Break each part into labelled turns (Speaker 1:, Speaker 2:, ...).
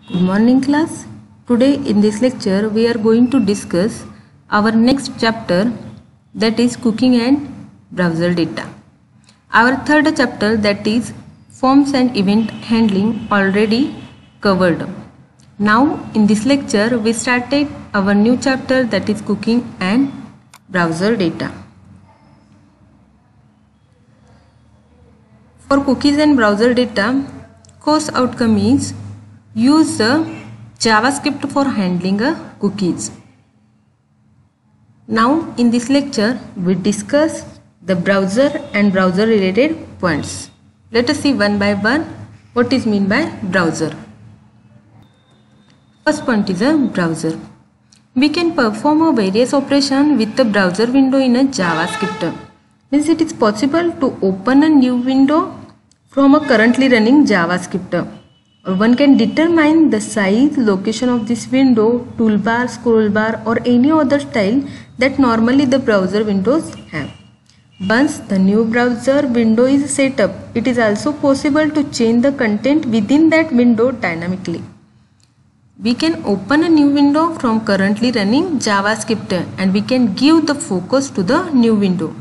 Speaker 1: Good morning class. Today in this lecture we are going to discuss our next chapter, that is cooking and browser data. Our third chapter, that is forms and event handling, already covered. Now in this lecture we started our new chapter, that is cooking and browser data. For cookies and browser data, course outcome is use the JavaScript for handling cookies. Now in this lecture we discuss the browser and browser related points. Let us see one by one what is meant by browser. First point is a browser. We can perform a various operation with the browser window in a JavaScript. Means it is possible to open a new window from a currently running JavaScript. Or one can determine the size, location of this window, toolbar, scroll bar or any other style that normally the browser windows have. Once the new browser window is set up, it is also possible to change the content within that window dynamically. We can open a new window from currently running JavaScript and we can give the focus to the new window,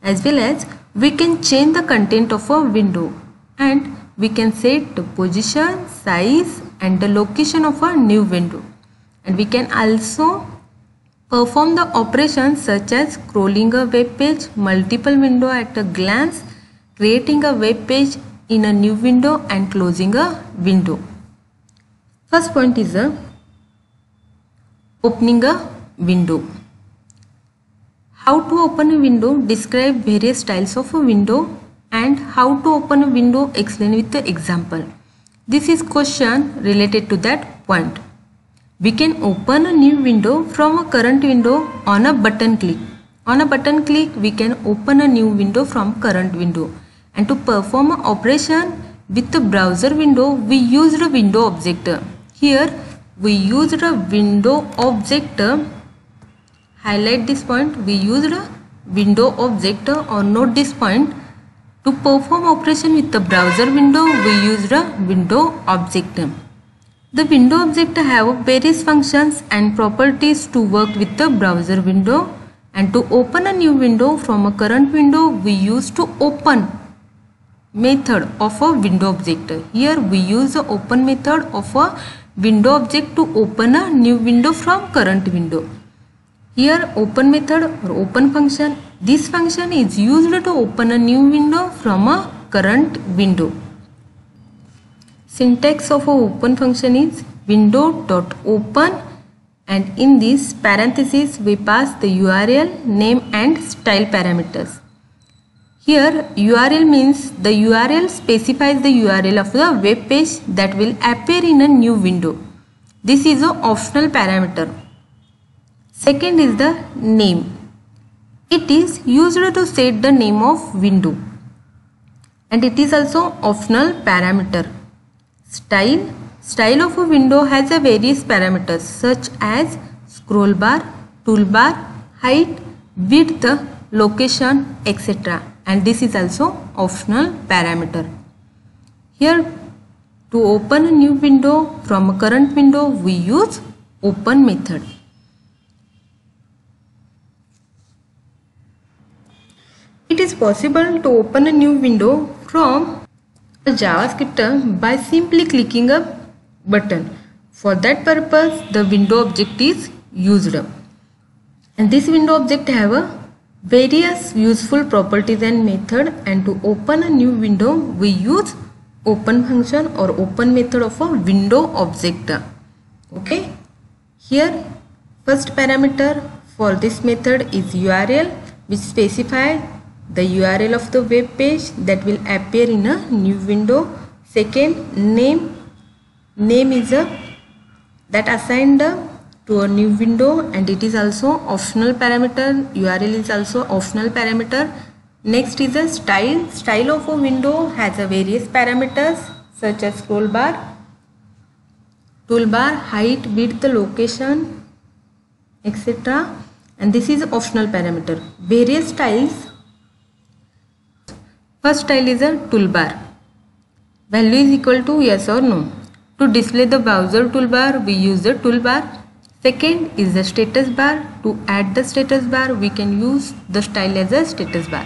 Speaker 1: as well as we can change the content of a window, and we can set the position, size and the location of a new window. And we can also perform the operations such as scrolling a web page, multiple window at a glance, creating a web page in a new window and closing a window. First point is opening a window. How to open a window? Describe various styles of a window, and how to open a window, explain with the example. This is question related to that point. We can open a new window from a current window on a button click. On a button click we can open a new window from current window, and to perform an operation with the browser window we use the window object. Here we use the window object. Highlight this point. We use the window object, or note this point. To perform operation with the browser window, we use the window object. The window object have various functions and properties to work with the browser window, and to open a new window from a current window, we use to open method of a window object. Here we use the open method of a window object to open a new window from current window. Here open method or open function, this function is used to open a new window from a current window. Syntax of a open function is window.open, and in this parenthesis we pass the URL, name and style parameters. Here URL means the URL specifies the URL of the web page that will appear in a new window. This is an optional parameter. Second is the name. It is used to set the name of window, and it is also optional parameter. Style of a window has a various parameters such as scroll bar, toolbar, height, width, location, etc. And this is also optional parameter. Here to open a new window from a current window we use open method. It is possible to open a new window from a JavaScript by simply clicking a button. For that purpose the window object is used, and this window object have a various useful properties and method, and to open a new window we use open function or open method of a window object. Okay, here first parameter for this method is URL, which specifies the URL of the web page that will appear in a new window. Second, name is that assigned to a new window, and it is also optional parameter. URL is also optional parameter. Next is a style of a window has a various parameters such as scroll bar, toolbar, height, width, location, etc. and this is optional parameter. Various styles. First style is a toolbar. Value is equal to yes or no. To display the browser toolbar, we use the toolbar. Second is the status bar. To add the status bar, we can use the style as a status bar.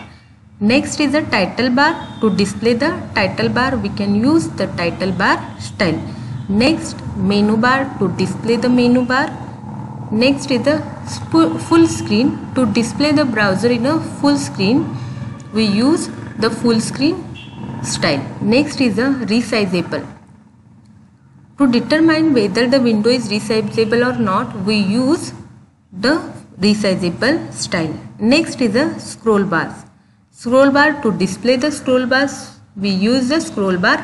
Speaker 1: Next is the title bar. To display the title bar, we can use the title bar style. Next, menu bar. To display the menu bar. Next is the full screen. To display the browser in a full screen, we use the full screen style. Next is the resizable. To determine whether the window is resizable or not, we use the resizable style. Next is the scroll bars. Scroll bar, to display the scroll bars, we use the scroll bar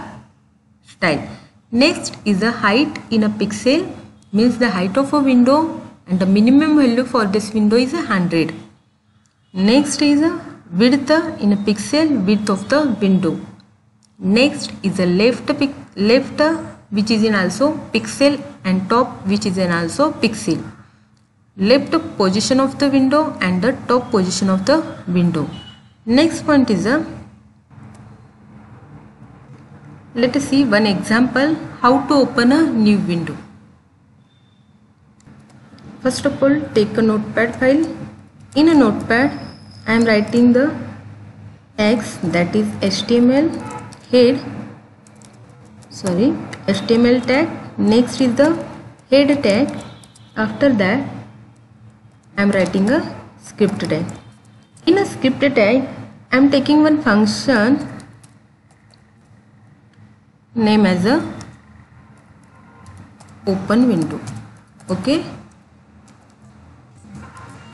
Speaker 1: style. Next is the height in a pixel, means the height of a window, and the minimum value for this window is 100. Next is a width in a pixel, width of the window. Next is a left which is in also pixel, and top which is in also pixel. Left position of the window and the top position of the window. Next point is let us see one example how to open a new window. First of all, take a notepad file. In a notepad, I am writing the tags, that is HTML HTML tag. Next is the head tag. After that, I am writing a script tag. In a script tag, I am taking one function name as a open window. Okay.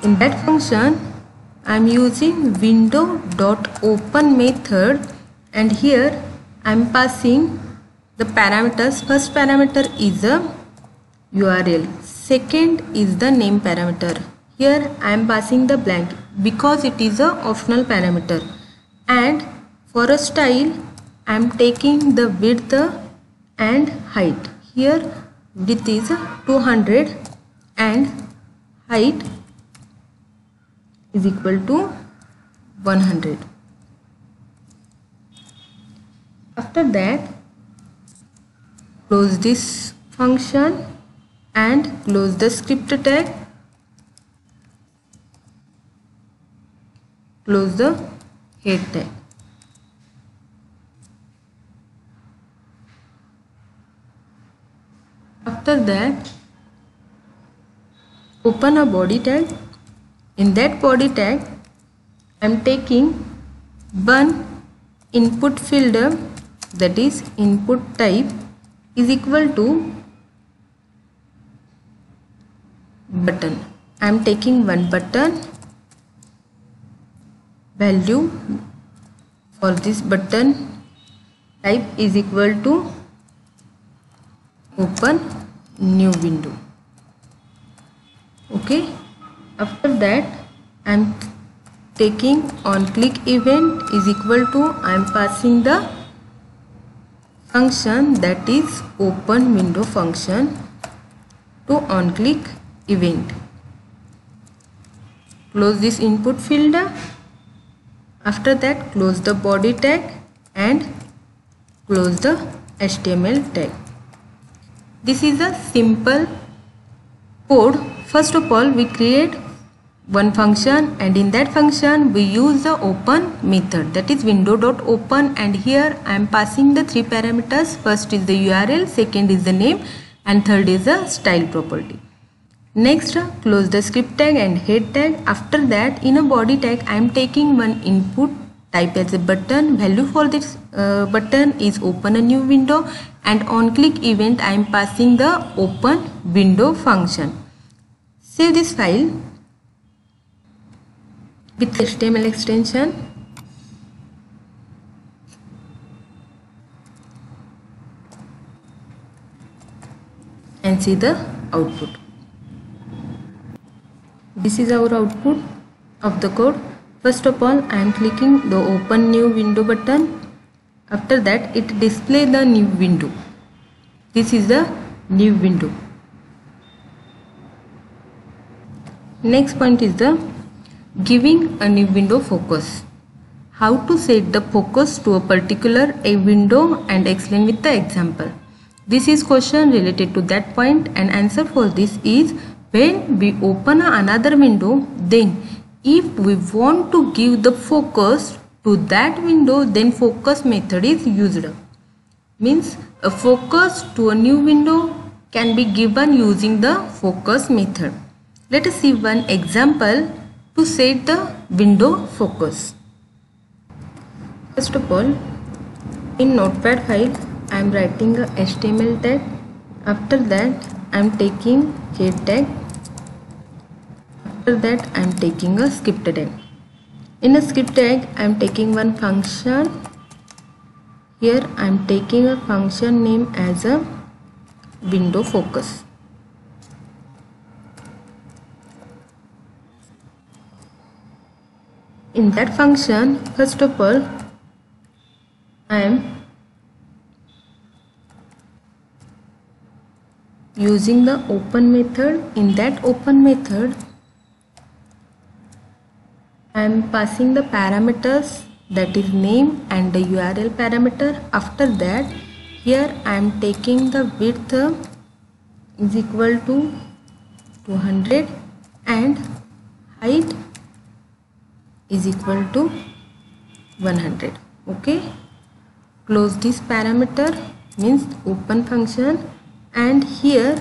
Speaker 1: In that function, I am using window.open method, and here I am passing the parameters. First parameter is a URL. Second is the name parameter. Here I am passing the blank because it is a optional parameter. And for a style, I am taking the width and height. Here width is 200 and height is equal to 100. After that, close this function and close the script tag. Close the head tag. After that, open a body tag. In that body tag, I am taking one input field, that is input type is equal to button. I am taking one button. Value for this button type is equal to open new window. Okay. After that, I am taking on click event is equal to, I am passing the function, that is open window function, to on click event. Close this input field. After that, close the body tag and close the HTML tag. This is a simple code. First of all, we create one function, and in that function we use the open method, that is window.open, and here I am passing the three parameters. First is the URL, second is the name, and third is the style property. Next, close the script tag and head tag. After that, in a body tag, I am taking one input type as a button. Value for this button is open a new window, and on click event I am passing the open window function. Save this file with HTML extension. And see the output. This is our output of the code. First of all, I am clicking the open new window button. After that, it displays the new window. This is the new window. Next point is the giving a new window focus. How to set the focus to a particular window and explain with the example. This is question related to that point, and answer for this is when we open another window, then if we want to give the focus to that window, then focus method is used. Means a focus to a new window can be given using the focus method. Let us see one example to set the window focus. First of all, in Notepad file, I am writing a HTML tag. After that, I am taking head tag. After that, I am taking a script tag. In a script tag, I am taking one function. Here, I am taking a function name as a window focus. In that function, first of all, I am using the open method. In that open method, I am passing the parameters, that is name and the URL parameter. After that, here I am taking the width is equal to 200 and height is equal to 100. Okay, close this parameter, means open function, and here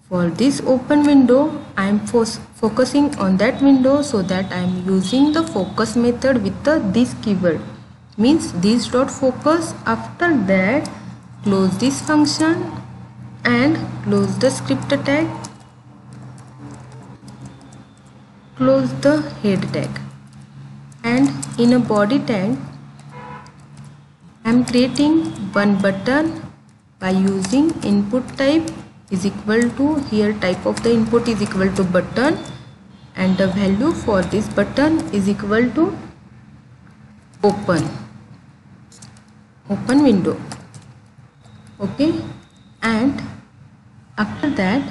Speaker 1: for this open window I am focusing on that window, so that I am using the focus method with this keyword, means this dot focus. After that, close this function and close the script tag, close the head tag, and in a body tag I am creating one button by using input type is equal to, here type of the input is equal to button, and the value for this button is equal to open window. Okay, and after that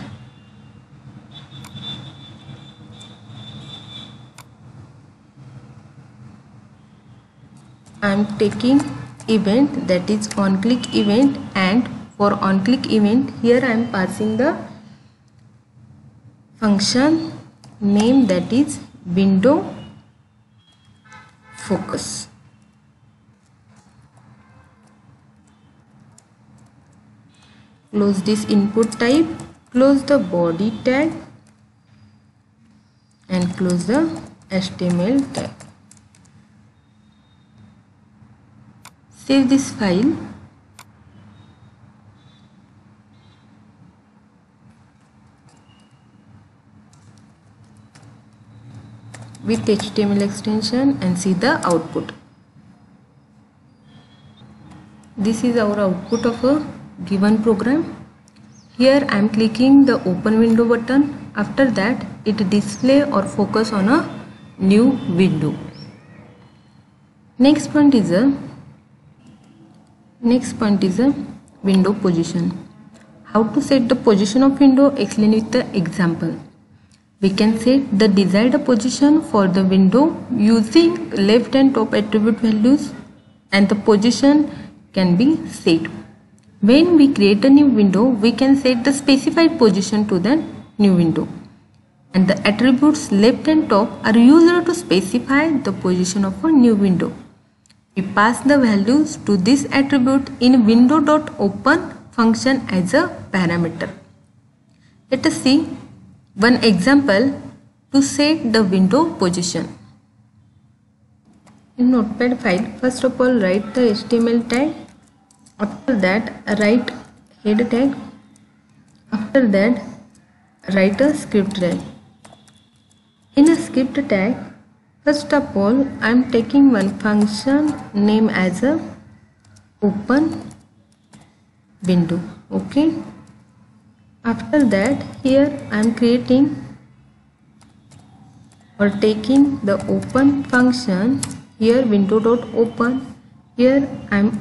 Speaker 1: I am taking event, that is on click event, and for on click event here I am passing the function name, that is window focus. Close this input type, close the body tag and close the HTML tag. Save this file. With HTML extension and see the output. This is our output of a given program. Here I am clicking the open window button. After that, it display or focus on a new window. Next point is a window position. How to set the position of window? Explain with the example. We can set the desired position for the window using left and top attribute values, and the position can be set. When we create a new window, we can set the specified position to the new window, and the attributes left and top are used to specify the position of a new window. We pass the values to this attribute in window.open function as a parameter. Let us see one example to set the window position. In Notepad file, first of all write the HTML tag. After that write head tag. After that write a script tag. In a script tag, first of all I am taking one function name as a open window. Okay. After that, here I am creating or taking the open function, here window.open. Here I am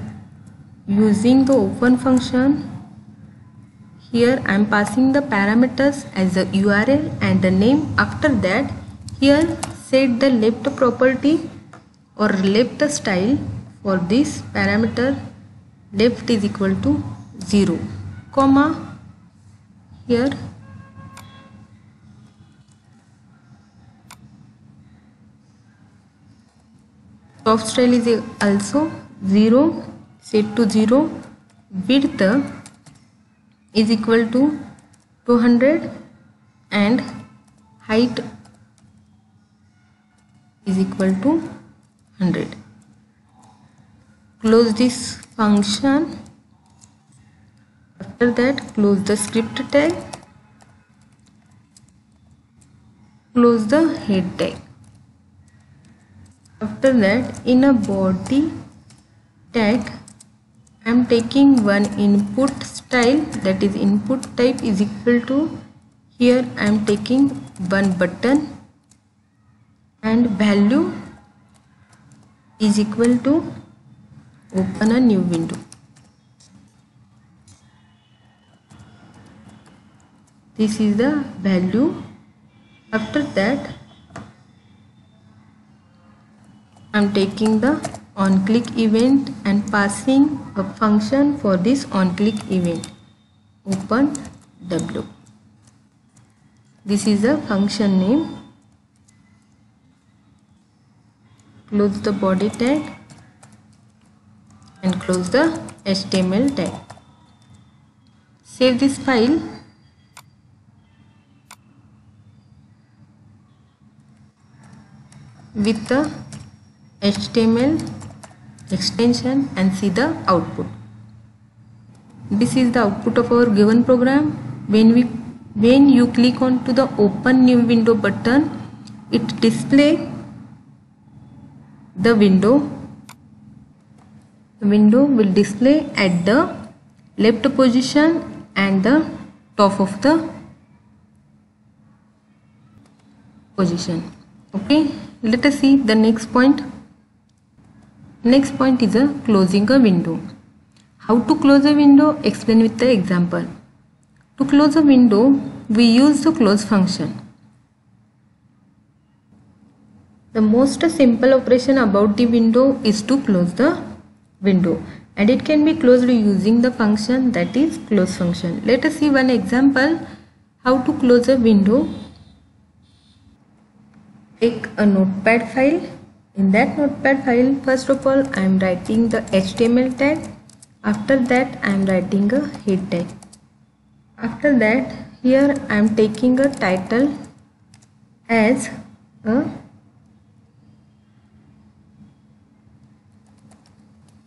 Speaker 1: using the open function. Here I am passing the parameters as the URL and the name. After that, here set the left property or left style for this parameter. Left is equal to 0, comma, here top style is also 0, set to 0, width is equal to 200 and height is equal to 100. Close this function. After that, close the script tag, close the head tag. After that, in a body tag, I am taking one input style, that is input type is equal to, here I am taking one button and value is equal to open a new window. This is the value. After that, I am taking the onClick event and passing a function for this onClick event, open W. This is the function name. Close the body tag and close the HTML tag. Save this file. With the HTML extension and see the output. This is the output of our given program. When you click on to the open new window button, it displays the window. The window will display at the left position and the top of the position. Okay, let us see the next point. Next point is closing a window. How to close a window? Explain with the example. To close a window, we use the close function. The most simple operation about the window is to close the window, and it can be closed using the function, that is close function. Let us see one example how to close a window. Take a notepad file. In that notepad file, first of all, I am writing the HTML tag. After that, I am writing a head tag. After that, here I am taking a title as a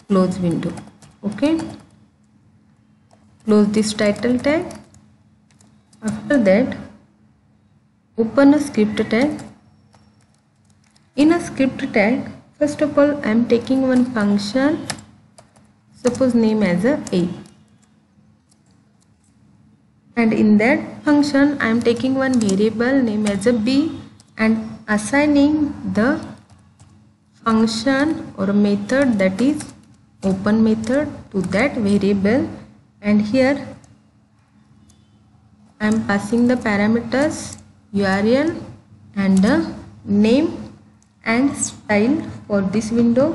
Speaker 1: close window. Okay, close this title tag. After that, open a script tag. In a script tag, first of all, I am taking one function, suppose name as a, and in that function I am taking one variable name as a b and assigning the function or a method, that is open method, to that variable, and here I am passing the parameters URL and the name and style for this window.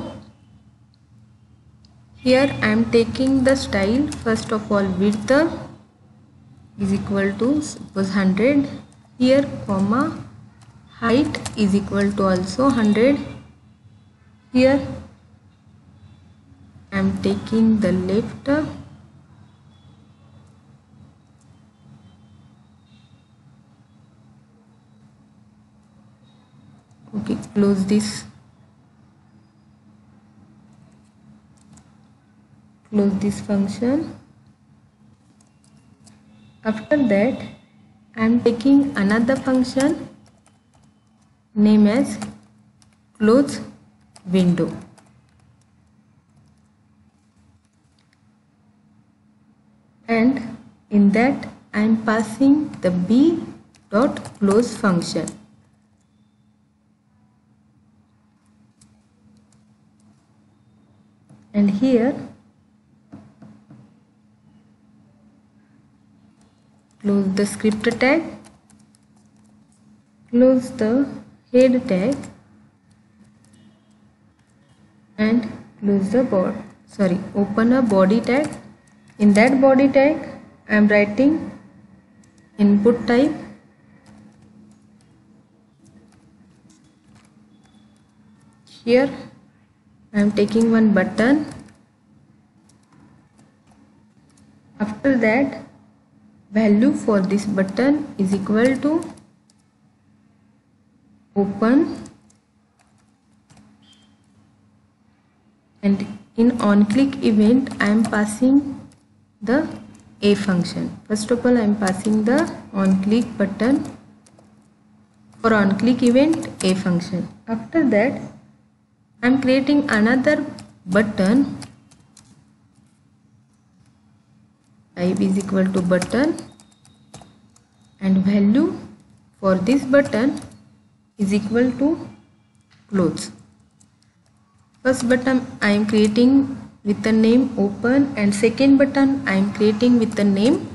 Speaker 1: Here I am taking the style, first of all width is equal to suppose 100, here comma height is equal to also 100. Here I am taking the left, okay, close this, close this function. After that, I am taking another function name as close window, and in that I am passing the b dot close function. And here close the script tag, close the head tag, and close the open a body tag. In that body tag I am writing input type. Here I am taking one button. After that, value for this button is equal to open, and in onClick event I am passing the a function. First of all I am passing the onClick button for onClick event a function. After that I am creating another button, type is equal to button, and value for this button is equal to close. First button I am creating with the name open, and second button I am creating with the name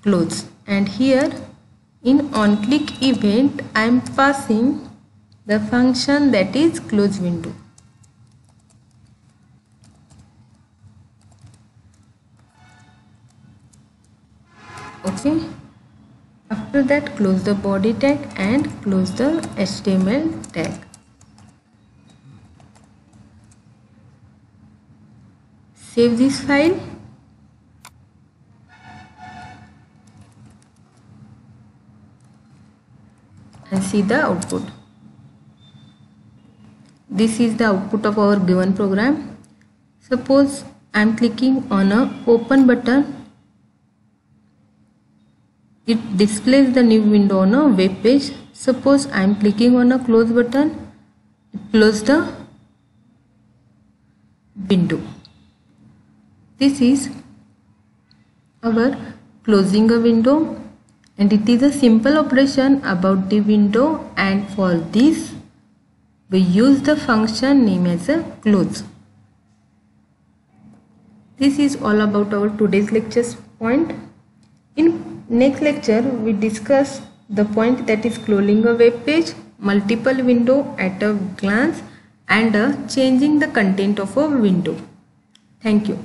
Speaker 1: close, and here in onClick event I am passing the function that is close window. Okay, after that close the body tag and close the HTML tag. Save this file and see the output. This is the output of our given program. Suppose I am clicking on a open button. It displays the new window on a web page. Suppose I am clicking on a close button, it closes the window. This is our closing a window, and it is a simple operation about the window, and for this we use the function name as a close. This is all about our today's lecture point. In next lecture we discuss the point that is closing a web page, multiple window at a glance, and changing the content of a window. Thank you.